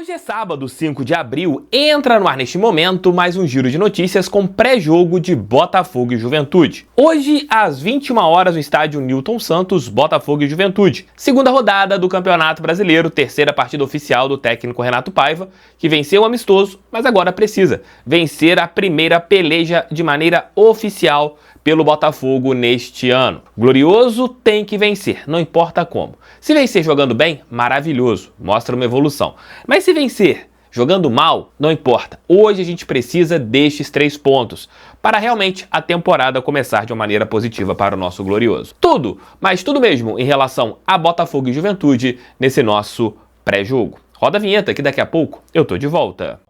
Hoje é sábado, 5 de abril, entra no ar neste momento mais um giro de notícias com pré-jogo de Botafogo e Juventude. Hoje, às 21 horas, no estádio Newton Santos, Botafogo e Juventude. Segunda rodada do Campeonato Brasileiro, terceira partida oficial do técnico Renato Paiva, que venceu o amistoso, mas agora precisa vencer a primeira peleja de maneira oficial pelo Botafogo neste ano. Glorioso tem que vencer, não importa como. Se vencer jogando bem, maravilhoso, mostra uma evolução. Mas se vencer jogando mal, não importa. Hoje a gente precisa destes 3 pontos para realmente a temporada começar de uma maneira positiva para o nosso Glorioso. Tudo, mas tudo mesmo em relação a Botafogo e Juventude nesse nosso pré-jogo. Roda a vinheta que daqui a pouco eu tô de volta.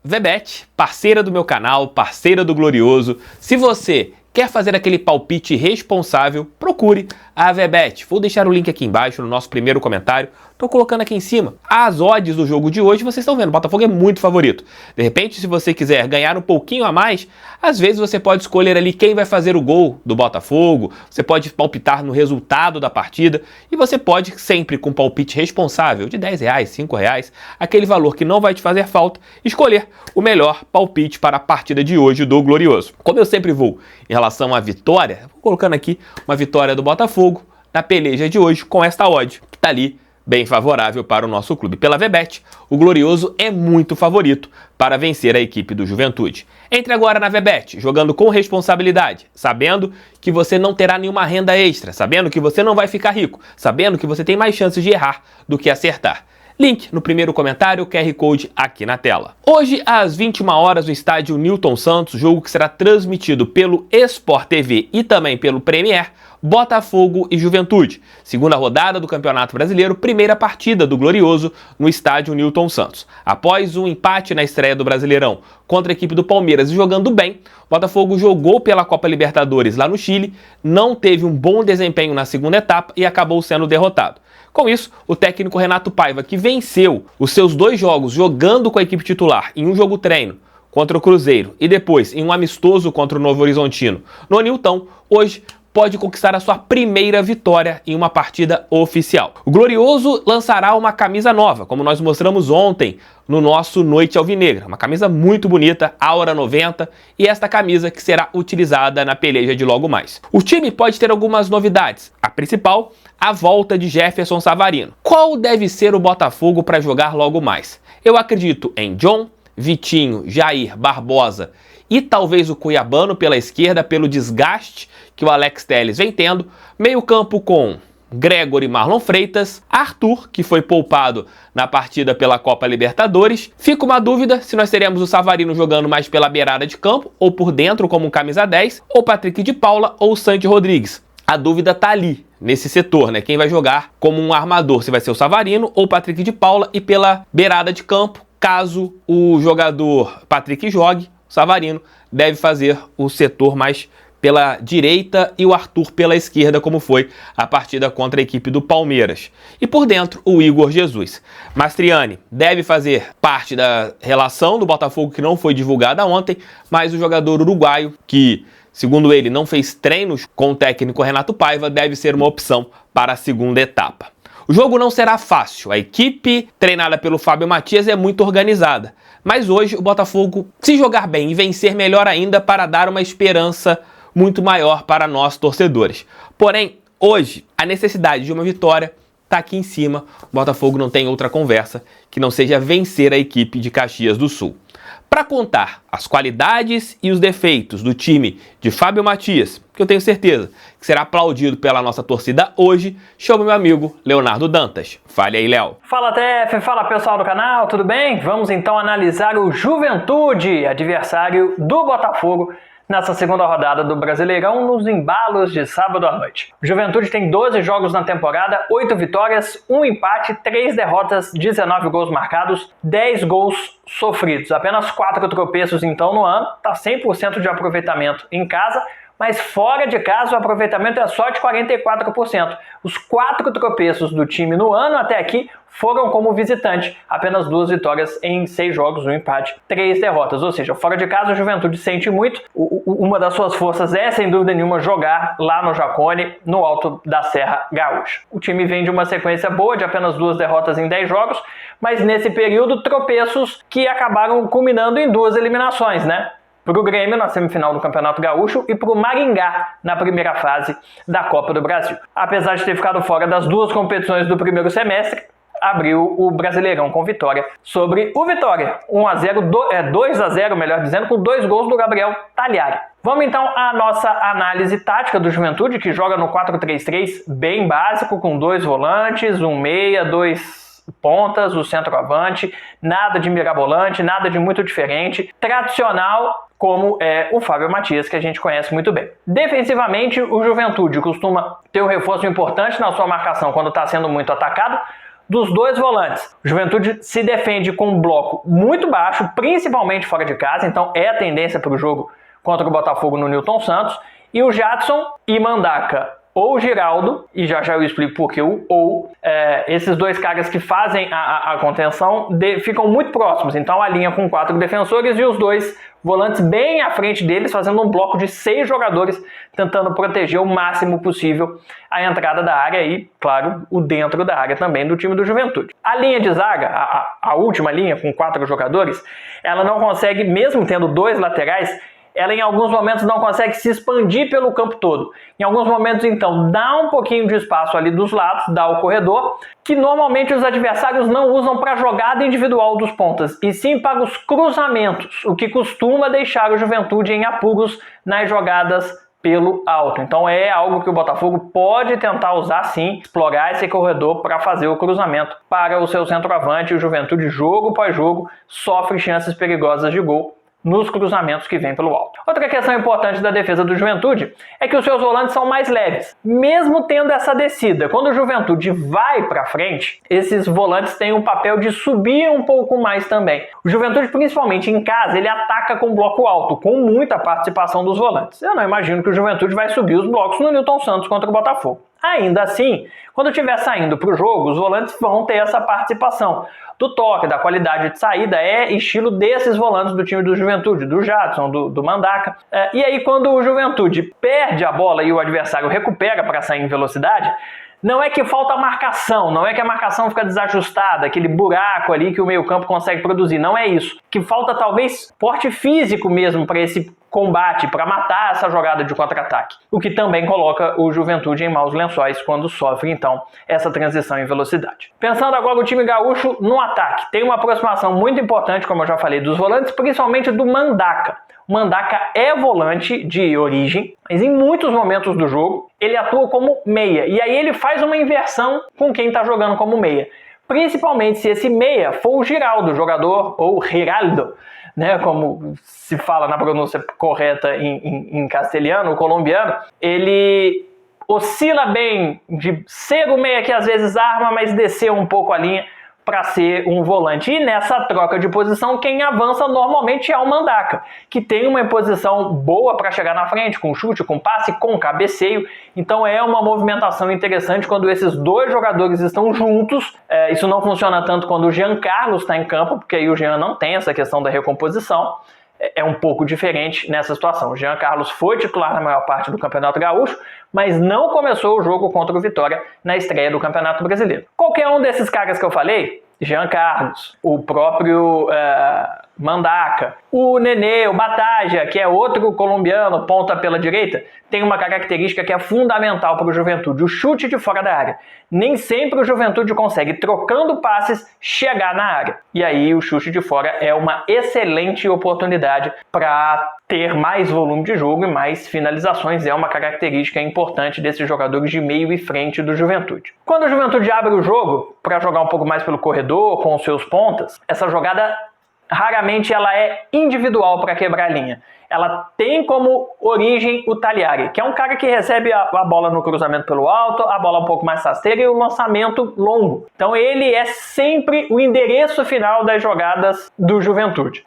VBET, parceira do meu canal, parceira do Glorioso. Se você quer fazer aquele palpite responsável, procure a VBET. Vou deixar o link aqui embaixo no nosso primeiro comentário. Tô colocando aqui em cima. As odds do jogo de hoje, vocês estão vendo, o Botafogo é muito favorito. De repente, se você quiser ganhar um pouquinho a mais, às vezes você pode escolher ali quem vai fazer o gol do Botafogo, você pode palpitar no resultado da partida e você pode sempre com palpite responsável de R$10, R$5, aquele valor que não vai te fazer falta, escolher o melhor palpite para a partida de hoje do Glorioso. Como eu sempre vou em relação à vitória, vou colocando aqui uma vitória do Botafogo na peleja de hoje com esta odd que está ali bem favorável para o nosso clube. Pela VBET, o Glorioso é muito favorito para vencer a equipe do Juventude. Entre agora na VBET, jogando com responsabilidade, sabendo que você não terá nenhuma renda extra, sabendo que você não vai ficar rico, sabendo que você tem mais chances de errar do que acertar. Link no primeiro comentário, QR Code aqui na tela. Hoje, às 21 horas, no estádio Newton Santos, jogo que será transmitido pelo Sport TV e também pelo Premier, Botafogo e Juventude. Segunda rodada do Campeonato Brasileiro, primeira partida do Glorioso no estádio Newton Santos. Após um empate na estreia do Brasileirão contra a equipe do Palmeiras e jogando bem, Botafogo jogou pela Copa Libertadores lá no Chile, não teve um bom desempenho na segunda etapa e acabou sendo derrotado. Com isso, o técnico Renato Paiva, que venceu os seus 2 jogos jogando com a equipe titular em um jogo treino contra o Cruzeiro e depois em um amistoso contra o Novo Horizontino no Newton, hoje pode conquistar a sua primeira vitória em uma partida oficial. O Glorioso lançará uma camisa nova, como nós mostramos ontem no nosso Noite Alvinegra. Uma camisa muito bonita, Aura 90, e esta camisa que será utilizada na peleja de logo mais. O time pode ter algumas novidades. A principal, a volta de Jefferson Savarino. Qual deve ser o Botafogo para jogar logo mais? Eu acredito em John, Vitinho, Jair, Barbosa e talvez o Cuiabano pela esquerda, pelo desgaste que o Alex Telles vem tendo. Meio campo com Gregor e Marlon Freitas, Arthur, que foi poupado na partida pela Copa Libertadores. Fica uma dúvida se nós teremos o Savarino jogando mais pela beirada de campo, ou por dentro como um camisa 10, ou Patrick de Paula, ou Santi Rodrigues. A dúvida tá ali, nesse setor, né? Quem vai jogar como um armador, se vai ser o Savarino ou o Patrick de Paula, e pela beirada de campo, caso o jogador Patrick jogue, o Savarino deve fazer o setor mais pela direita e o Arthur pela esquerda, como foi a partida contra a equipe do Palmeiras. E por dentro, o Igor Jesus. Mastriani deve fazer parte da relação do Botafogo que não foi divulgada ontem, mas o jogador uruguaio, que segundo ele não fez treinos com o técnico Renato Paiva, deve ser uma opção para a segunda etapa. O jogo não será fácil, a equipe treinada pelo Fábio Matias é muito organizada, mas hoje o Botafogo, se jogar bem e vencer, melhor ainda, para dar uma esperança muito maior para nós torcedores. Porém, hoje, a necessidade de uma vitória está aqui em cima. O Botafogo não tem outra conversa que não seja vencer a equipe de Caxias do Sul. Para contar as qualidades e os defeitos do time de Fábio Matias, que eu tenho certeza que será aplaudido pela nossa torcida hoje, chamo meu amigo Leonardo Dantas. Fale aí, Léo. Fala, Tef, fala pessoal do canal, tudo bem? Vamos então analisar o Juventude, adversário do Botafogo, nessa segunda rodada do Brasileirão, nos embalos de sábado à noite. O Juventude tem 12 jogos na temporada, 8 vitórias, 1 empate, 3 derrotas, 19 gols marcados, 10 gols sofridos. Apenas 4 tropeços então no ano, está 100% de aproveitamento em casa, mas fora de casa o aproveitamento é só de 44%. Os 4 tropeços do time no ano até aqui foram como visitante, apenas 2 vitórias em 6 jogos, 1 empate, 3 derrotas, ou seja, fora de casa o Juventude sente muito. Uma das suas forças é, sem dúvida nenhuma, jogar lá no Jacone, no alto da Serra Gaúcha. O time vem de uma sequência boa, de apenas 2 derrotas em 10 jogos, mas nesse período tropeços que acabaram culminando em 2 eliminações, né? Para o Grêmio na semifinal do Campeonato Gaúcho e para o Maringá na primeira fase da Copa do Brasil. Apesar de ter ficado fora das 2 competições do primeiro semestre, abriu o Brasileirão com vitória sobre o Vitória. 2-0, melhor dizendo, com 2 gols do Gabriel Tagliari. Vamos então à nossa análise tática do Juventude, que joga no 4-3-3 bem básico, com 2 volantes, um meia, 2 pontas, o centroavante, nada de mirabolante, nada de muito diferente, tradicional como é o Fábio Matias, que a gente conhece muito bem. Defensivamente, o Juventude costuma ter um reforço importante na sua marcação quando está sendo muito atacado, dos 2 volantes. O Juventude se defende com um bloco muito baixo, principalmente fora de casa, então é a tendência para o jogo contra o Botafogo no Nilton Santos, e o Jadson e Mandaca ou Giraldo, e já eu explico por que esses 2 caras que fazem a contenção ficam muito próximos, então a linha com 4 defensores e os 2 volantes bem à frente deles, fazendo um bloco de 6 jogadores, tentando proteger o máximo possível a entrada da área e, claro, o dentro da área também do time do Juventude. A linha de zaga, a última linha com 4 jogadores, ela não consegue, mesmo tendo 2 laterais, ela em alguns momentos não consegue se expandir pelo campo todo. Em alguns momentos, então, dá um pouquinho de espaço ali dos lados, dá o corredor, que normalmente os adversários não usam para a jogada individual dos pontas, e sim para os cruzamentos, o que costuma deixar o Juventude em apuros nas jogadas pelo alto. Então é algo que o Botafogo pode tentar usar sim, explorar esse corredor para fazer o cruzamento para o seu centroavante. O Juventude, jogo após jogo, sofre chances perigosas de gol nos cruzamentos que vêm pelo alto. Outra questão importante da defesa do Juventude é que os seus volantes são mais leves. Mesmo tendo essa descida, quando o Juventude vai para frente, esses volantes têm um papel de subir um pouco mais também. O Juventude, principalmente em casa, ele ataca com bloco alto, com muita participação dos volantes. Eu não imagino que o Juventude vai subir os blocos no Nilton Santos contra o Botafogo. Ainda assim, quando estiver saindo para o jogo, os volantes vão ter essa participação do toque, da qualidade de saída, é estilo desses volantes do time do Juventude, do Jadson, do Mandaca. E aí quando o Juventude perde a bola e o adversário recupera para sair em velocidade, não é que falta marcação, não é que a marcação fica desajustada, aquele buraco ali que o meio-campo consegue produzir, não é isso. Que falta talvez porte físico mesmo para esse combate, para matar essa jogada de contra-ataque. O que também coloca o Juventude em maus lençóis quando sofre, então, essa transição em velocidade. Pensando agora o time gaúcho no ataque, tem uma aproximação muito importante, como eu já falei, dos volantes, principalmente do Mandaca. O Mandaca é volante de origem, mas em muitos momentos do jogo ele atua como meia. E aí ele faz uma inversão com quem está jogando como meia. Principalmente se esse meia for o Giraldo, jogador, ou Giraldo, né, como se fala na pronúncia correta em castelhano, o colombiano, ele oscila bem de ser o meia que às vezes arma, mas descer um pouco a linha para ser um volante. E nessa troca de posição, quem avança normalmente é o Mandaca, que tem uma posição boa para chegar na frente, com chute, com passe, com cabeceio. Então é uma movimentação interessante quando esses 2 jogadores estão juntos. Isso não funciona tanto quando o Jean Carlos está em campo, porque aí o Jean não tem essa questão da recomposição. É um pouco diferente nessa situação. O Jean Carlos foi titular na maior parte do Campeonato Gaúcho, mas não começou o jogo contra o Vitória na estreia do Campeonato Brasileiro. Qualquer um desses caras que eu falei, Jean Carlos, o próprio Mandaca, o Nenê, o Bataja, que é outro colombiano, ponta pela direita, tem uma característica que é fundamental para o Juventude, o chute de fora da área. Nem sempre o Juventude consegue, trocando passes, chegar na área. E aí o chute de fora é uma excelente oportunidade para ter mais volume de jogo e mais finalizações. É uma característica importante desses jogadores de meio e frente do Juventude. Quando o Juventude abre o jogo, para jogar um pouco mais pelo corredor, com os seus pontas, essa jogada raramente ela é individual para quebrar a linha. Ela tem como origem o Tagliari, que é um cara que recebe a bola no cruzamento pelo alto, a bola um pouco mais rasteira e o lançamento longo. Então ele é sempre o endereço final das jogadas do Juventude.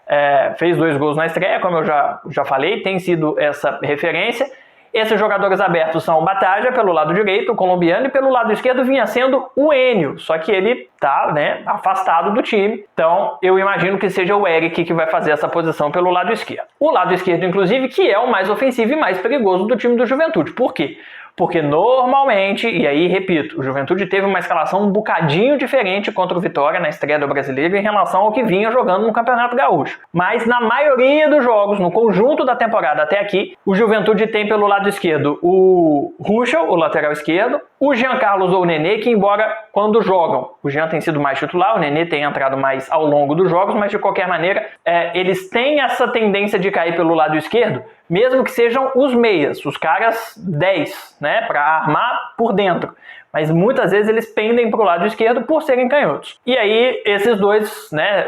Fez 2 gols na estreia, como eu já falei, tem sido essa referência. Esses jogadores abertos são o Batalla pelo lado direito, o colombiano, e pelo lado esquerdo vinha sendo o Enio, só que ele tá, né, afastado do time. Então eu imagino que seja o Eric que vai fazer essa posição pelo lado esquerdo. O lado esquerdo, inclusive, que é o mais ofensivo e mais perigoso do time do Juventude. Por quê? Porque normalmente, e aí repito, o Juventude teve uma escalação um bocadinho diferente contra o Vitória na estreia do Brasileiro em relação ao que vinha jogando no Campeonato Gaúcho. Mas na maioria dos jogos, no conjunto da temporada até aqui, o Juventude tem pelo lado esquerdo o Ruschel, o lateral esquerdo, o Jean Carlos ou o Nenê, que embora quando jogam, o Jean tem sido mais titular, o Nenê tem entrado mais ao longo dos jogos, mas de qualquer maneira, eles têm essa tendência de cair pelo lado esquerdo, mesmo que sejam os meias, os caras 10, né, para armar por dentro. Mas muitas vezes eles pendem para o lado esquerdo por serem canhotos. E aí esses dois, né,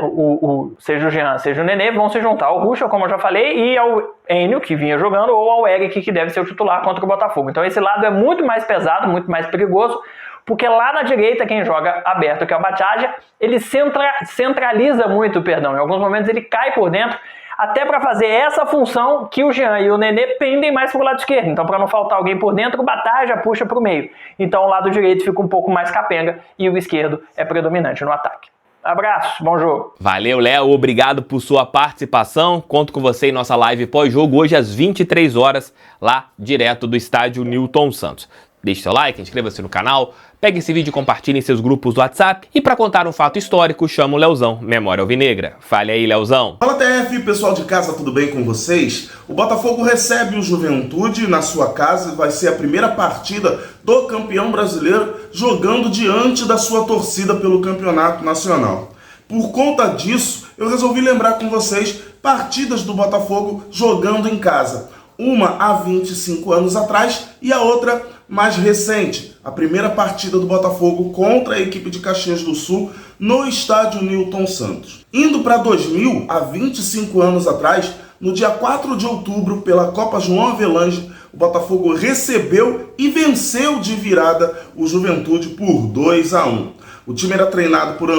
seja o Jean, seja o Nenê, vão se juntar ao Ruschel, como eu já falei, e ao Enio, que vinha jogando, ou ao Eric, que deve ser o titular contra o Botafogo. Então esse lado é muito mais pesado, muito mais perigoso, porque lá na direita, quem joga aberto, que é o Batalla, ele centraliza muito, em alguns momentos ele cai por dentro, até para fazer essa função que o Jean e o Nenê pendem mais para o lado esquerdo. Então, para não faltar alguém por dentro, o Batalla puxa para o meio. Então, o lado direito fica um pouco mais capenga e o esquerdo é predominante no ataque. Abraço, bom jogo. Valeu, Léo, obrigado por sua participação. Conto com você em nossa live pós-jogo hoje às 23 horas, lá direto do estádio Newton Santos. Deixe seu like, inscreva-se no canal, pegue esse vídeo e compartilhe em seus grupos do WhatsApp. E para contar um fato histórico, chama o Leozão, Memória Alvinegra. Fale aí, Leozão. Fala TF, pessoal de casa, tudo bem com vocês? O Botafogo recebe o Juventude na sua casa e vai ser a primeira partida do campeão brasileiro jogando diante da sua torcida pelo campeonato nacional. Por conta disso, eu resolvi lembrar com vocês partidas do Botafogo jogando em casa. Uma há 25 anos atrás e a outra mais recente. A primeira partida do Botafogo contra a equipe de Caxias do Sul no estádio Newton Santos. Indo para 2000, há 25 anos atrás, no dia 4 de outubro, pela Copa João Avelange, o Botafogo recebeu e venceu de virada o Juventude por 2-1. O time era treinado por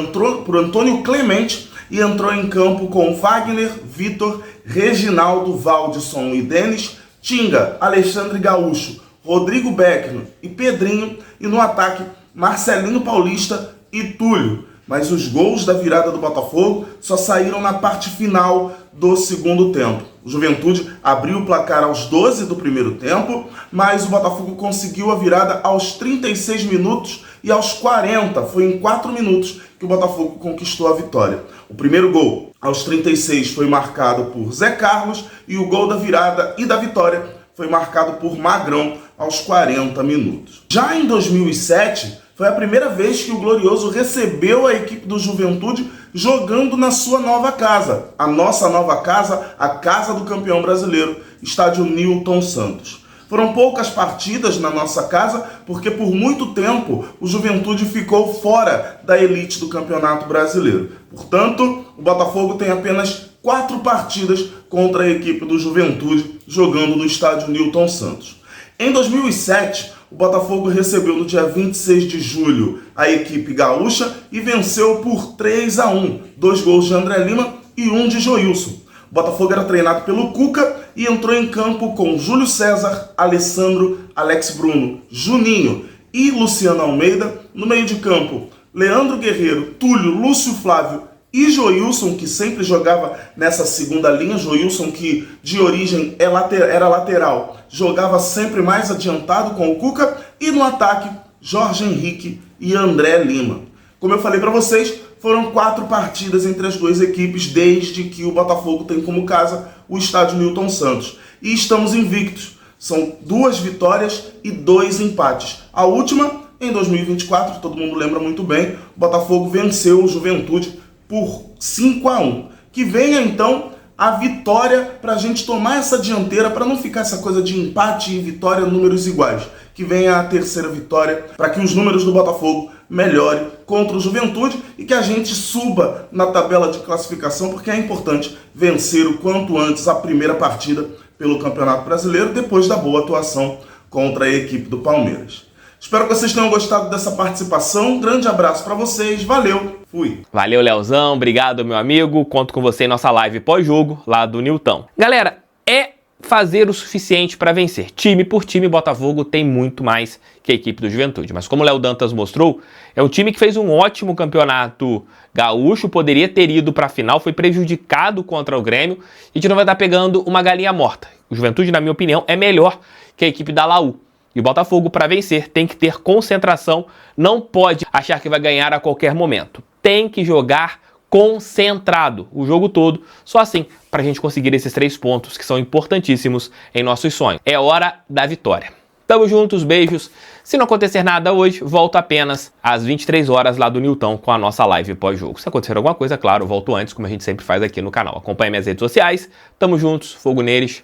Antônio Clemente e entrou em campo com Wagner, Vitor, Reginaldo, Valdisson e Denis, Tinga, Alexandre Gaúcho, Rodrigo Beckner e Pedrinho, e no ataque Marcelinho Paulista e Túlio. Mas os gols da virada do Botafogo só saíram na parte final do segundo tempo. O Juventude abriu o placar aos 12 do primeiro tempo, mas o Botafogo conseguiu a virada aos 36 minutos e aos 40. Foi em 4 minutos que o Botafogo conquistou a vitória. O primeiro gol, aos 36, foi marcado por Zé Carlos e o gol da virada e da vitória foi marcado por Magrão aos 40 minutos. Já em 2007, foi a primeira vez que o Glorioso recebeu a equipe do Juventude jogando na sua nova casa. A nossa nova casa, a casa do campeão brasileiro, estádio Newton Santos. Foram poucas partidas na nossa casa, porque por muito tempo o Juventude ficou fora da elite do Campeonato Brasileiro. Portanto, o Botafogo tem apenas 4 partidas contra a equipe do Juventude jogando no estádio Newton Santos. Em 2007, o Botafogo recebeu no dia 26 de julho a equipe gaúcha e venceu por 3-1, 2 gols de André Lima e 1 de Joilson. O Botafogo era treinado pelo Cuca e entrou em campo com Júlio César, Alessandro, Alex Bruno, Juninho e Luciano Almeida. No meio de campo, Leandro Guerreiro, Túlio, Lúcio Flávio e Joilson, que sempre jogava nessa segunda linha. Joilson, que de origem era lateral, jogava sempre mais adiantado com o Cuca. E no ataque, Jorge Henrique e André Lima. Como eu falei para vocês, foram 4 partidas entre as duas equipes desde que o Botafogo tem como casa o estádio Newton Santos. E estamos invictos. São 2 vitórias e 2 empates. A última, em 2024, todo mundo lembra muito bem, o Botafogo venceu o Juventude por 5-1. Que venha então a vitória para a gente tomar essa dianteira, para não ficar essa coisa de empate e vitória, números iguais. Que venha a terceira vitória para que os números do Botafogo melhorem contra o Juventude e que a gente suba na tabela de classificação, porque é importante vencer o quanto antes a primeira partida pelo Campeonato Brasileiro, depois da boa atuação contra a equipe do Palmeiras. Espero que vocês tenham gostado dessa participação. Um grande abraço para vocês. Valeu. Fui. Valeu, Leozão. Obrigado, meu amigo. Conto com você em nossa live pós-jogo lá do Newton. Galera, é fazer o suficiente para vencer. Time por time, Botafogo tem muito mais que a equipe do Juventude. Mas como o Léo Dantas mostrou, é um time que fez um ótimo campeonato gaúcho, poderia ter ido para a final, foi prejudicado contra o Grêmio, e a gente não vai estar pegando uma galinha morta. O Juventude, na minha opinião, é melhor que a equipe da Laú. E o Botafogo, para vencer, tem que ter concentração, não pode achar que vai ganhar a qualquer momento. Tem que jogar concentrado o jogo todo, só assim para a gente conseguir esses 3 pontos que são importantíssimos em nossos sonhos. É hora da vitória. Tamo juntos, beijos. Se não acontecer nada hoje, volto apenas às 23 horas lá do Newton com a nossa live pós-jogo. Se acontecer alguma coisa, claro, volto antes, como a gente sempre faz aqui no canal. Acompanhe minhas redes sociais. Tamo juntos, fogo neles.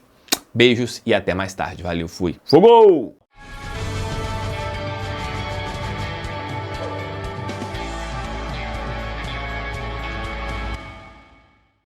Beijos e até mais tarde. Valeu, fui. Fogo!